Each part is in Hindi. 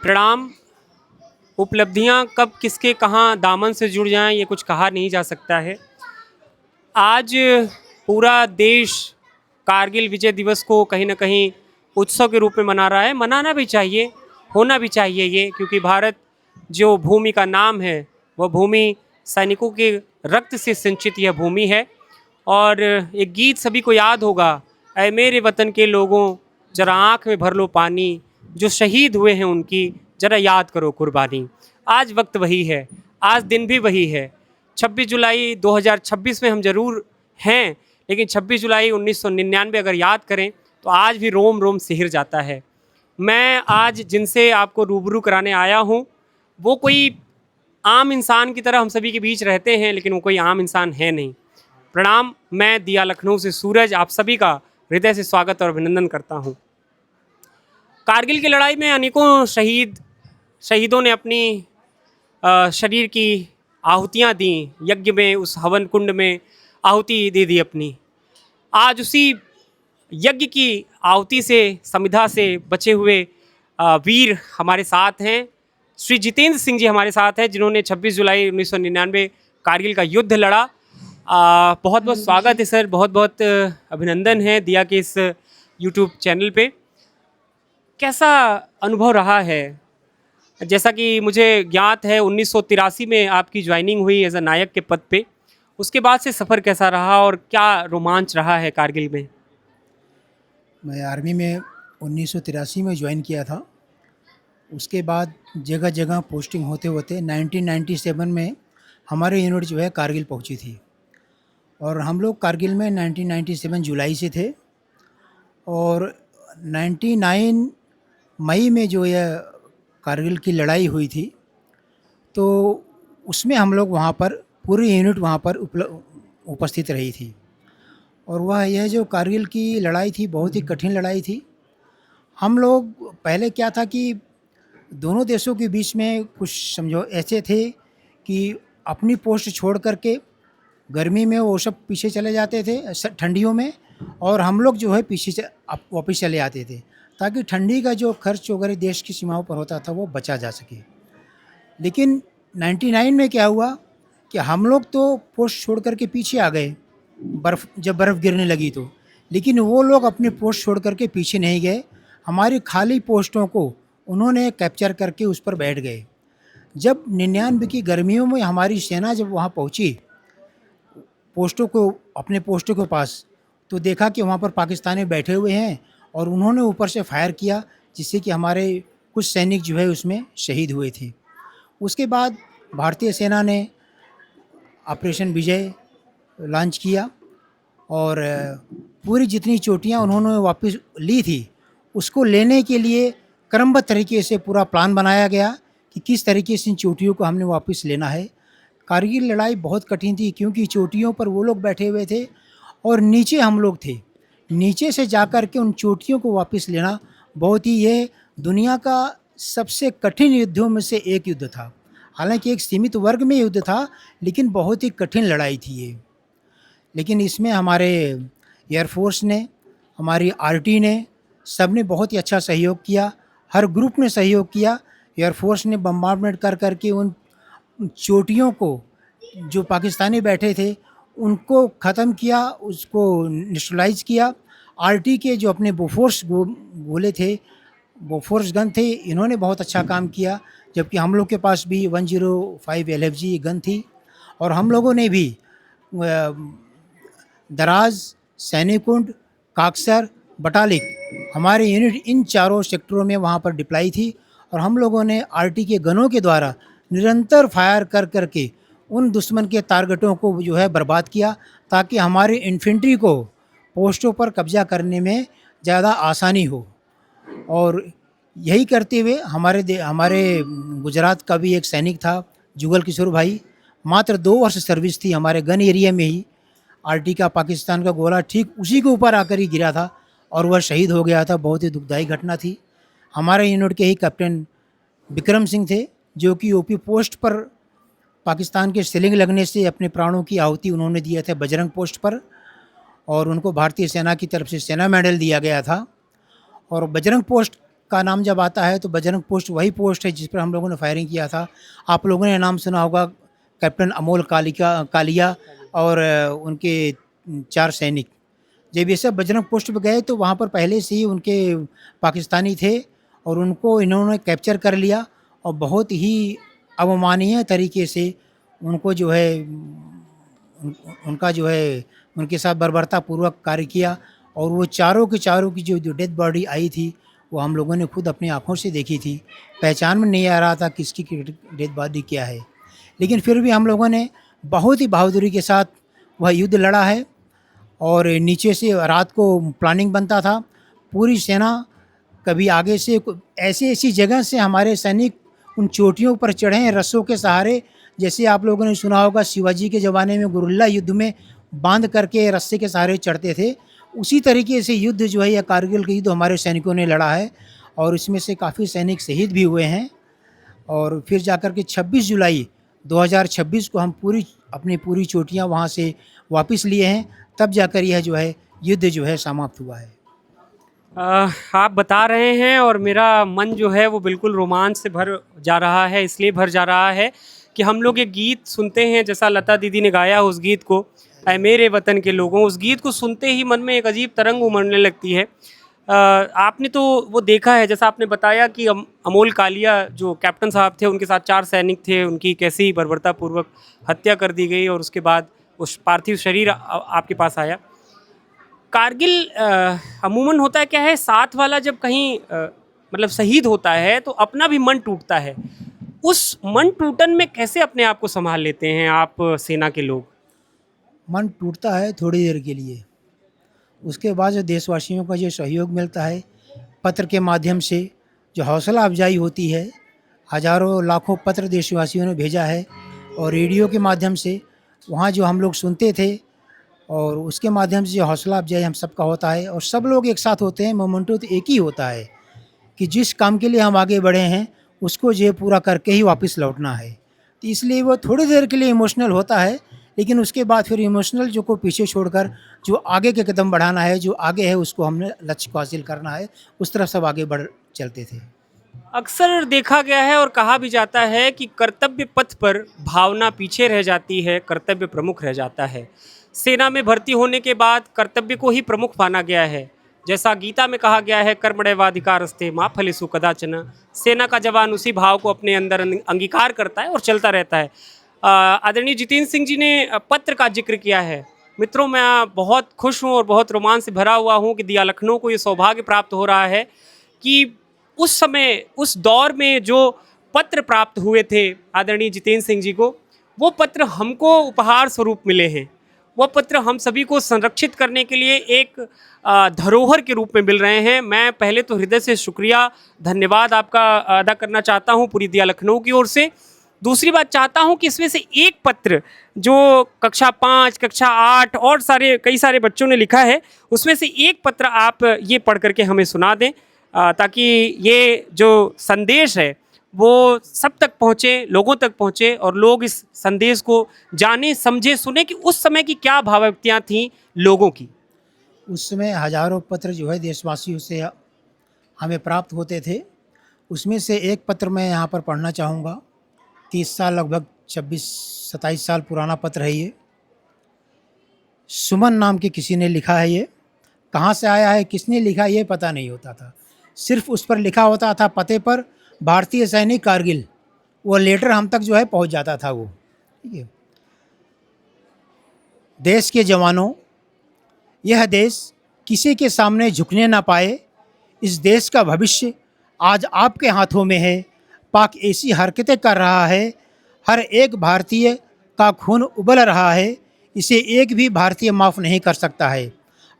प्रणाम। उपलब्धियां कब किसके कहाँ दामन से जुड़ जाएं ये कुछ कहा नहीं जा सकता है। आज पूरा देश कारगिल विजय दिवस को कहीं ना कहीं उत्सव के रूप में मना रहा है। मनाना भी चाहिए, होना भी चाहिए ये, क्योंकि भारत जो भूमि का नाम है वह भूमि सैनिकों के रक्त से सिंचित यह भूमि है। और एक गीत सभी को याद होगा, ऐ मेरे वतन के लोगों जरा आँख में भर लो पानी, जो शहीद हुए हैं उनकी जरा याद करो कुर्बानी। आज वक्त वही है, आज दिन भी वही है। 26 जुलाई 2026 में हम ज़रूर हैं, लेकिन 26 जुलाई 1999 अगर याद करें तो आज भी रोम रोम सिहर जाता है। मैं आज जिनसे आपको रूबरू कराने आया हूँ वो कोई आम इंसान की तरह हम सभी के बीच रहते हैं, लेकिन वो कोई आम इंसान है नहीं। प्रणाम, मैं दिया लखनऊ से सूरज आप सभी का हृदय से स्वागत और अभिनंदन करता हूँ। कारगिल की लड़ाई में अनेकों शहीदों ने अपनी शरीर की आहुतियाँ दी, यज्ञ में, उस हवन कुंड में आहुति दे दी अपनी। आज उसी यज्ञ की आहुति से, समिधा से बचे हुए वीर हमारे साथ हैं। श्री जितेंद्र सिंह जी हमारे साथ हैं, जिन्होंने 26 जुलाई 1999 कारगिल का युद्ध लड़ा। बहुत बहुत स्वागत है सर, बहुत बहुत अभिनंदन है दिया के इस यूट्यूब चैनल पे। कैसा अनुभव रहा है? जैसा कि मुझे ज्ञात है 1983 में आपकी ज्वाइनिंग हुई एज अ नायक के पद पे। उसके बाद से सफ़र कैसा रहा और क्या रोमांच रहा है कारगिल में? मैं आर्मी में 1983 में ज्वाइन किया था। उसके बाद जगह जगह पोस्टिंग होते होते 1997 में हमारे यूनिट जो है कारगिल पहुंची थी। और हम लोग कारगिल में 1997 जुलाई से थे, और 99 मई में जो यह कारगिल की लड़ाई हुई थी, तो उसमें हम लोग वहाँ पर पूरी यूनिट वहाँ पर उपस्थित रही थी। और वह यह जो कारगिल की लड़ाई थी बहुत ही कठिन लड़ाई थी। हम लोग पहले क्या था कि दोनों देशों के बीच में कुछ समझो ऐसे थे कि अपनी पोस्ट छोड़ करके गर्मी में वो सब पीछे चले जाते थे ठंडियों में, और हम लोग जो है पीछे से वापस चले आते थे, ताकि ठंडी का जो खर्च वगैरह देश की सीमाओं पर होता था वो बचा जा सके। लेकिन 99 में क्या हुआ कि हम लोग तो पोस्ट छोड़ करके पीछे आ गए, जब बर्फ़ गिरने लगी तो। लेकिन वो लोग अपने पोस्ट छोड़ करके पीछे नहीं गए, हमारी खाली पोस्टों को उन्होंने कैप्चर करके उस पर बैठ गए। जब 99 की गर्मियों में हमारी सेना जब वहाँ पहुँची पोस्टों को, अपने पोस्टों के पास, तो देखा कि वहाँ पर पाकिस्तानी बैठे हुए हैं, और उन्होंने ऊपर से फायर किया, जिससे कि हमारे कुछ सैनिक जो है उसमें शहीद हुए थे। उसके बाद भारतीय सेना ने ऑपरेशन विजय लॉन्च किया, और पूरी जितनी चोटियाँ उन्होंने वापस ली थी उसको लेने के लिए क्रमबद्ध तरीके से पूरा प्लान बनाया गया कि किस तरीके से इन चोटियों को हमने वापस लेना है। कारगिल लड़ाई बहुत कठिन थी, क्योंकि चोटियों पर वो लोग बैठे हुए थे और नीचे हम लोग थे। नीचे से जाकर के उन चोटियों को वापस लेना बहुत ही, ये दुनिया का सबसे कठिन युद्धों में से एक युद्ध था। हालांकि एक सीमित वर्ग में युद्ध था, लेकिन बहुत ही कठिन लड़ाई थी ये। लेकिन इसमें हमारे एयरफोर्स ने, हमारी आरटी ने, सब ने बहुत ही अच्छा सहयोग किया, हर ग्रुप ने सहयोग किया। एयरफोर्स ने बम्बार्डमेंट कर करके उन चोटियों को, जो पाकिस्तानी बैठे थे, उनको ख़त्म किया, उसको न्यूट्रलाइज किया। आरटी के जो अपने बोफोर्स गोले थे, बोफोर्स गन थे, इन्होंने बहुत अच्छा काम किया। जबकि हम लोग के पास भी 105 LFG गन थी, और हम लोगों ने भी दराज, सैनिकुंड, काक्सर, बटालिक, हमारे यूनिट इन चारों सेक्टरों में वहाँ पर डिप्लाई थी। और हम लोगों ने आरटी के गनों के द्वारा निरंतर फायर कर करके उन दुश्मन के टारगेटों को जो है बर्बाद किया, ताकि हमारे इन्फेंट्री को पोस्टों पर कब्जा करने में ज़्यादा आसानी हो। और यही करते हुए हमारे गुजरात का भी एक सैनिक था, जुगल किशोर भाई, मात्र 2 वर्ष सर्विस थी हमारे गन एरिया में ही। आरटी का पाकिस्तान का गोला ठीक उसी के ऊपर आकर ही गिरा था, और वह शहीद हो गया था। बहुत ही दुखदायी घटना थी। हमारे यूनिट के ही कैप्टन विक्रम सिंह थे, जो कि ओपी पोस्ट पर पाकिस्तान के सेलिंग लगने से अपने प्राणों की आहुति उन्होंने दिए थे बजरंग पोस्ट पर, और उनको भारतीय सेना की तरफ से सेना मेडल दिया गया था। और बजरंग पोस्ट का नाम जब आता है तो बजरंग पोस्ट वही पोस्ट है जिस पर हम लोगों ने फायरिंग किया था। आप लोगों ने नाम सुना होगा कैप्टन अमोल कालिया और उनके 4 सैनिक। जब ये सब बजरंग पोस्ट पे गए तो वहाँ पर पहले से ही उनके पाकिस्तानी थे और उनको इन्होंने कैप्चर कर लिया और बहुत ही अवमाननीय तरीके से उनको जो है उनका जो है उनके साथ बर्बरतापूर्वक कार्य किया। और वो चारों के चारों की जो डेड बॉडी आई थी वो हम लोगों ने खुद अपनी आँखों से देखी थी। पहचान में नहीं आ रहा था किसकी डेड बॉडी क्या है, लेकिन फिर भी हम लोगों ने बहुत ही बहादुरी के साथ वह युद्ध लड़ा है। और नीचे से रात को प्लानिंग बनता था, पूरी सेना कभी आगे से ऐसी ऐसी जगह से हमारे सैनिक उन चोटियों पर चढ़े हैं रस्सों के सहारे। जैसे आप लोगों ने सुना होगा शिवाजी के ज़माने में गुरिल्ला युद्ध में बांध करके रस्से के सहारे चढ़ते थे, उसी तरीके से युद्ध जो है या कारगिल का युद्ध हमारे सैनिकों ने लड़ा है। और इसमें से काफ़ी सैनिक शहीद भी हुए हैं। और फिर जाकर के 26 जुलाई 2026 को हम अपनी पूरी चोटियाँ वहाँ से वापस लिए हैं, तब जाकर यह जो है युद्ध जो है समाप्त हुआ है। आप बता रहे हैं और मेरा मन जो है वो बिल्कुल रोमांच से भर जा रहा है। इसलिए भर जा रहा है कि हम लोग एक गीत सुनते हैं, जैसा लता दीदी ने गाया उस गीत को, ऐ मेरे वतन के लोगों, उस गीत को सुनते ही मन में एक अजीब तरंग उमड़ने लगती है। आपने तो वो देखा है, जैसा आपने बताया कि अमोल कालिया जो कैप्टन साहब थे, उनके साथ 4 सैनिक थे, उनकी कैसी बर्बरतापूर्वक हत्या कर दी गई और उसके बाद उस पार्थिव शरीर आपके पास आया। कारगिल अमूमन होता है क्या है, साथ वाला जब कहीं मतलब शहीद होता है तो अपना भी मन टूटता है। उस मन टूटन में कैसे अपने आप को संभाल लेते हैं आप सेना के लोग? मन टूटता है थोड़ी देर के लिए, उसके बाद जो देशवासियों का जो सहयोग मिलता है पत्र के माध्यम से, जो हौसला अफजाई होती है, हज़ारों लाखों पत्र देशवासियों ने भेजा है और रेडियो के माध्यम से वहाँ जो हम लोग सुनते थे और उसके माध्यम से जो हौसला अफजाई हम सबका होता है और सब लोग एक साथ होते हैं। मोमेंटो तो एक ही होता है कि जिस काम के लिए हम आगे बढ़े हैं उसको जो पूरा करके ही वापस लौटना है। तो इसलिए वो थोड़ी देर के लिए इमोशनल होता है, लेकिन उसके बाद फिर इमोशनल जो को पीछे छोड़कर जो आगे के कदम बढ़ाना है, जो आगे है उसको हमने लक्ष्य को हासिल करना है, उस तरफ सब आगे बढ़ चलते थे। अक्सर देखा गया है और कहा भी जाता है कि कर्तव्य पथ पर भावना पीछे रह जाती है, कर्तव्य प्रमुख रह जाता है। सेना में भर्ती होने के बाद कर्तव्य को ही प्रमुख माना गया है। जैसा गीता में कहा गया है, कर्मण्येवाधिकारस्ते मा फलेषु कदाचन। सेना का जवान उसी भाव को अपने अंदर अंगीकार करता है और चलता रहता है। आदरणीय जितेंद्र सिंह जी ने पत्र का जिक्र किया है। मित्रों, मैं बहुत खुश हूँ और बहुत रोमांच से भरा हुआ हूँ कि दिया लखनऊ को ये सौभाग्य प्राप्त हो रहा है कि उस समय, उस दौर में जो पत्र प्राप्त हुए थे आदरणीय जितेंद्र सिंह जी को, वो पत्र हमको उपहार स्वरूप मिले हैं। वो पत्र हम सभी को संरक्षित करने के लिए एक धरोहर के रूप में मिल रहे हैं। मैं पहले तो हृदय से शुक्रिया, धन्यवाद आपका अदा करना चाहता हूँ पूरी दिया लखनऊ की ओर से। दूसरी बात चाहता हूँ कि इसमें से एक पत्र जो कक्षा 5, कक्षा 8 और कई सारे बच्चों ने लिखा है, उसमें से एक पत्र आप ये पढ़ करके हमें सुना दें, ताकि ये जो संदेश है वो सब तक पहुँचे, लोगों तक पहुँचे और लोग इस संदेश को जाने, समझे, सुने कि उस समय की क्या भावुकताएं थीं लोगों की। उस समय हज़ारों पत्र जो है देशवासियों से हमें प्राप्त होते थे। उसमें से एक पत्र मैं यहाँ पर पढ़ना चाहूँगा। 30 साल, लगभग 26-27 साल पुराना पत्र है ये। सुमन नाम के किसी ने लिखा है। ये कहाँ से आया है, किसने लिखा, ये पता नहीं होता था। सिर्फ उस पर लिखा होता था पते पर भारतीय सैनिक कारगिल, वो लेटर हम तक जो है पहुँच जाता था वो। ठीक है। देश के जवानों, यह देश किसी के सामने झुकने ना पाए। इस देश का भविष्य आज आपके हाथों में है। पाक ऐसी हरकतें कर रहा है, हर एक भारतीय का खून उबल रहा है। इसे एक भी भारतीय माफ़ नहीं कर सकता है।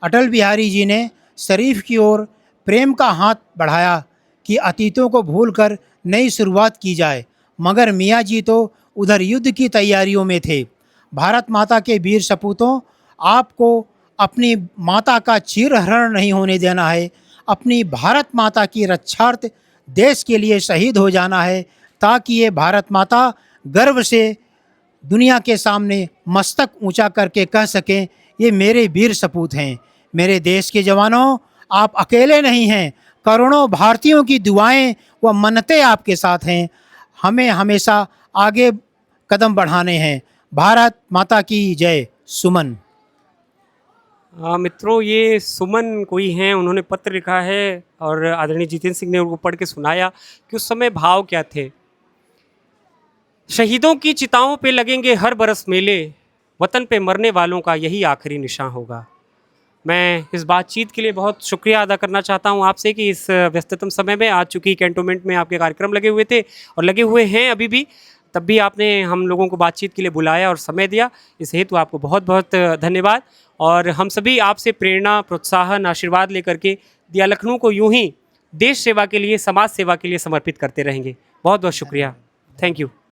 अटल बिहारी जी ने शरीफ की ओर प्रेम का हाथ बढ़ाया कि अतीतों को भूलकर नई शुरुआत की जाए, मगर मियाँ जी तो उधर युद्ध की तैयारियों में थे। भारत माता के वीर सपूतों, आपको अपनी माता का चीरहरण नहीं होने देना है। अपनी भारत माता की रक्षार्थ देश के लिए शहीद हो जाना है, ताकि ये भारत माता गर्व से दुनिया के सामने मस्तक ऊंचा करके कह सकें, ये मेरे वीर सपूत हैं। मेरे देश के जवानों, आप अकेले नहीं हैं। करोड़ों भारतीयों की दुआएं व मन्नतें आपके साथ हैं। हमें हमेशा आगे कदम बढ़ाने हैं। भारत माता की जय। सुमन। मित्रों, ये सुमन कोई हैं, उन्होंने पत्र लिखा है और आदरणीय जितेंद्र सिंह ने उनको पढ़ के सुनाया कि उस समय भाव क्या थे। शहीदों की चिताओं पे लगेंगे हर बरस मेले, वतन पे मरने वालों का यही आखिरी निशान होगा। मैं इस बातचीत के लिए बहुत शुक्रिया अदा करना चाहता हूं आपसे कि इस व्यस्ततम समय में, आज चूँकि कैंटोनमेंट में आपके कार्यक्रम लगे हुए थे और लगे हुए हैं अभी भी, तब भी आपने हम लोगों को बातचीत के लिए बुलाया और समय दिया। इस हेतु आपको बहुत बहुत धन्यवाद। और हम सभी आपसे प्रेरणा, प्रोत्साहन, आशीर्वाद लेकर के दिया लखनऊ को यूं ही देश सेवा के लिए, समाज सेवा के लिए समर्पित करते रहेंगे। बहुत बहुत शुक्रिया। Thank you.